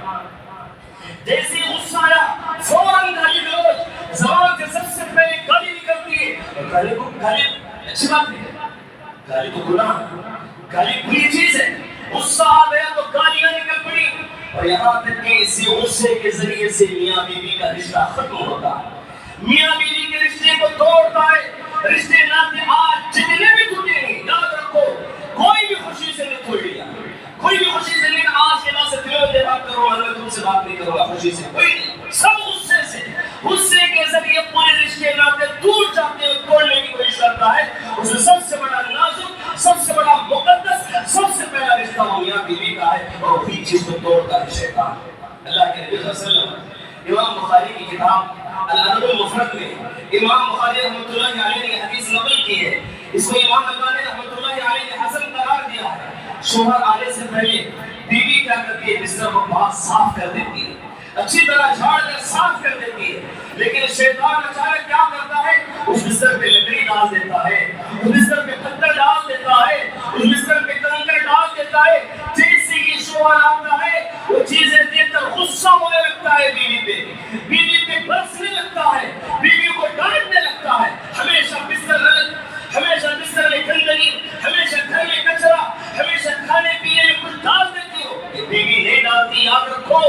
جیسے غصہ آیا فوراً گالی گلوچ, زبان سے سب سے پہلے گالی نکلتی ہے. اور گالی اچھی بات نہیں ہے, گالی تو گناہ ہے, گالی بری چیز ہے. غصہ آ گیا تو گالیاں نکل پڑی, اور یہاں تک کہ اسی غصے کے ذریعے سے میاں بیوی کا رشتہ ختم ہوتا ہے, میاں بیوی کے رشتے کو توڑتا ہے. رشتے ناطے آج جتنے بھی ٹوٹے ہیں, یاد رکھو کوئی بھی خوشی سے نہیں توڑ لیا, کوئی بھی خوشی سے نہیں. آج کے بعد سے تمہیں دے بات کرو, میں تم سے بات نہیں کروں گا خوشی سے, کوئی نہیں. سب غصے سے, غصے کے ذریعے پورے رشتے ناطے ٹوٹ جاتے ہیں, توڑنے کی کوشش کرتا ہے. اس میں سب سے بڑا نازک, سب سے بڑا مقدس, سب سے پہلا رشتہ وہ میاں بیوی کا ہے, اور وہی چیز کو توڑتا ہے شیطان. اللہ کے نبی صلی اللہ علیہ وسلم امام بخاری کی کتاب الادب المفرد میں امام بخاری رحمۃ اللہ علیہ نے حدیث نقل کی ہے. اس کو امام البانی رحمۃ اللہ علیہ نے حسن قرار دیا ہے. شوہر آنے سے پہلے بیوی کیا کرتی ہے, بستر کو بہت صاف کر دیتی ہے, اچھی طرح جھاڑ کر صاف کر دیتی ہے. لیکن شیطان اچانک کیا کرتا ہے, اس بستر پہ لکڑی ڈال دیتا ہے, اس بستر پہ پتھر ڈال دیتا ہے, اس بستر پہ کنکر ڈال دیتا ہے. جیسے ہی شوہر آتا ہے وہ چیزیں دیکھ کر غصہ ہونے لگتا ہے بیوی پہ برسنے لگتا ہے, بیوی کو ڈانٹنے لگتا ہے. ہمیشہ بستر میں گندگی, ہمیشہ گھر میں کچرا, ہمیشہ کھانے پینے میں کچھ ڈال دیتی ہو. یہ بیوی نہیں ڈالتی, یاد رکھو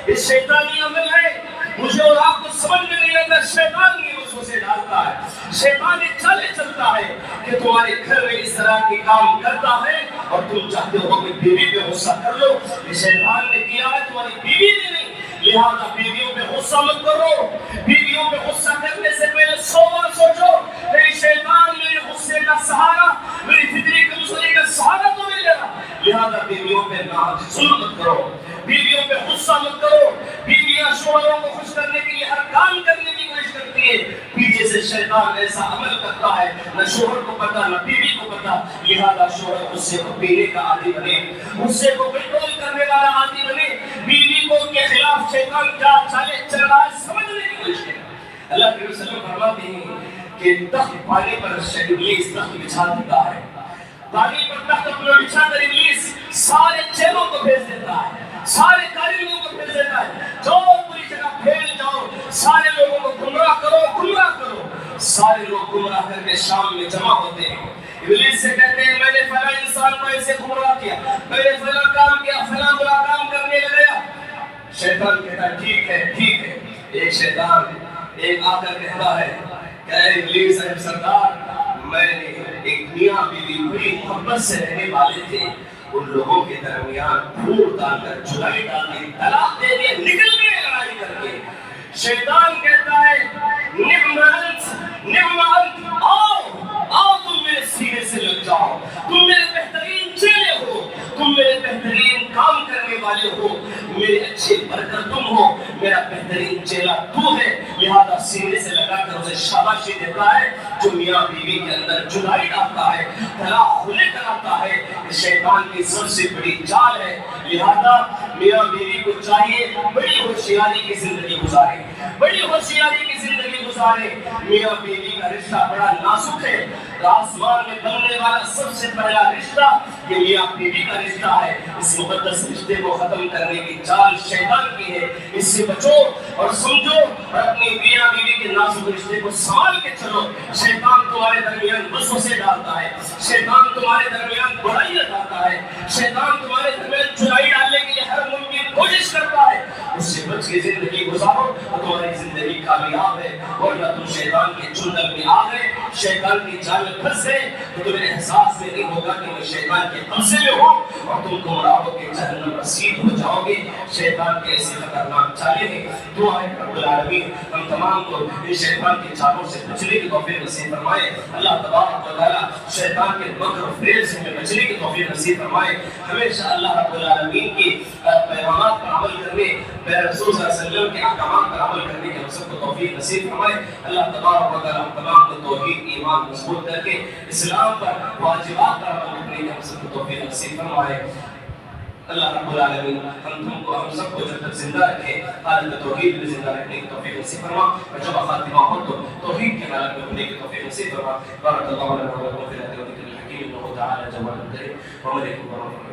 یہ شیطانی عمل ہے. مجھے اور آپ کو سمجھ میں نہیں آتا, شیطان یہ وسوسے ڈالتا ہے, شیطان یہ چالیں چلتا ہے کہ تمہارے گھر میں اس طرح کے کام کرتا ہے اور تم چاہتے ہو کہ بیوی پہ غصہ کر لو. یہ شیطان نے کیا ہے, تمہاری بیوی نے نہیں. لہذا بیویوں پہ غصہ مت کرو. بیویوں پہ غصہ کرنے سے پہلے 100 بار سوچو, میری شیطان میرے غصے کا سہارا, میری فطری کمزوری کا سہارا تو نہیں لے رہا. لہذا بیویوں پہ ظلم مت کرو, بیویوں پہ غصہ مت کرو. بیویاں شوہروں کو خوش کرنے کے لیے ہر کام کرنے کی کوشش کرتی ہے. پیچھے سے شیطان ایسا عمل کرتا ہے, نہ شوہر کو پتا نہ بیوی کو پتا. لہذا شوہر غصے کو پینے کا عادی بنے, غصے کو کنٹرول کرنے والا عادی بنے, بیوی کو کے خلاف شیطان کیا چالیں چل رہا ہے سمجھنے کی کوشش کریں۔ اللہ کے رسول فرماتے ہیں کہ تخت پانے پر ابلیس تخت بچھا دیتا ہے، پانی پر تخت اپنا بچھا کر ابلیس سارے چیلوں کو بھیج دیتا ہے، سارے کاریگروں کو بھیج دیتا ہے، جو پوری جگہ پھیل جاؤ، سارے لوگوں کو گمراہ کرو، گمراہ کرو۔ سارے لوگ گمراہ کر کے شام میں جمع ہوتے ہیں، ابلیس سے کہتے ہیں میں نے فلاں انسان کو ایسے گمراہ کیا، میں نے فلاں کام کیا، فلاں برا کام کرنے لگا۔ شیطان کہتا ہے ٹھیک ہے ٹھیک ہے۔ ایک شیطان ایک آ کر کہتا ہے کہ اے ابلیس اے سردار، میں نے ایک میاں بیوی بڑی محبت سے رہنے والے تھے، ان لوگوں کے درمیان پھوٹ ڈال کر جدائی ڈال دی، طلاق دے دیے، نکل گئے لڑائی کر کے۔ شیطان کہتا ہے نعم انت، آؤ تم میرے سینے سے لگ جاؤ، تم میرے بہترین چیلے ہو، تم میرے بہترین کام کرنے والے ہو، میرے اچھے برکر تم ہو، میرا بہترین چیلا تو ہے، لہذا سینے سے لگا کر اسے شاباشی دیتا ہے۔ جو میاں بیوی کے اندر جدائی ڈالتا ہے، طلاق کھلے کراتا ہے، شیطان کی سب سے بڑی چال ہے۔ لہذا میاں بیوی کو چاہیے بڑی ہوشیاری کی زندگی گزارے، بڑی ہوشیاری کی زندگی گزارے۔ میاں بیوی کا رشتہ بڑا نازک ہے، آسمان میں بننے والا سب سے پہلا رشتہ یہ میاں بیوی کا رشتہ ہے۔ اس مقدس رشتے کو ختم کرنے کی چال شیطان کی ہے، اس سے بچو اور سمجھو اور اپنی میاں بیوی کے نازک رشتے کو سنبھال کے چلو۔ شیطان تمہارے درمیان وسوسے ڈالتا ہے، شیطان تمہارے درمیان برائیاں ڈالتا ہے، شیطان تمہارے درمیان چرائی ڈالنے کے لیے ہر ممکن کوشش کرتا ہے۔ اس سے بچ کے زندگی گزارو تو تمہاری زندگی کامیاب ہے، ورنہ تم شیطان کے چنگل میں آ گئے، شیطان کی جال میں پھنس گئے تو تمہیں احساس بھی نہیں ہوگا کہ میں شیطان کے قبضے میں ہوں، اور تم گمراہ ہو کے جہنم رسید ہو جاؤ گے۔ شیطان کے ایسے خطرناک چالیں ہیں۔ دعا ہے رب العالمین ہم تمام کو ان شیطان کی چالوں سے بچنے کی توفیق نصیب فرمائے۔ اللہ تبارک و تعالیٰ شیطان کے مکر و فریب سے ہمیں بچنے کی توفیق نصیب فرمائے۔ ہمیشہ اللہ رب العالمین کی پیغامات پر عمل کرنے، رسول صلی اللہ علیہ وسلم کے احکامات پر عمل کرنے کی ہم سب کو توفیق نصیب فرمائے۔ اللہ تبارک و تعالیٰ ہم تمام کو توحید ایمان مضبوط کر کے اسلام پر واجبات پر عمل کرنے کی ہم سب کو توفیق نصیب فرمائے۔ اللہ رب العالمین ہم سب کو جب تک زندہ رکھے حالت توحید میں زندہ رکھنے کی توفیق نصیب فرما، اور جب خاتمہ ہو تو توحید کی حالت میں ہونے کی توفیق نصیب فرما۔ بارک اللہ لنا و لکم فی الآیات والذکر الحکیم، انہ تعالی جواد کریم۔ وعلیکم ورحمۃ اللہ۔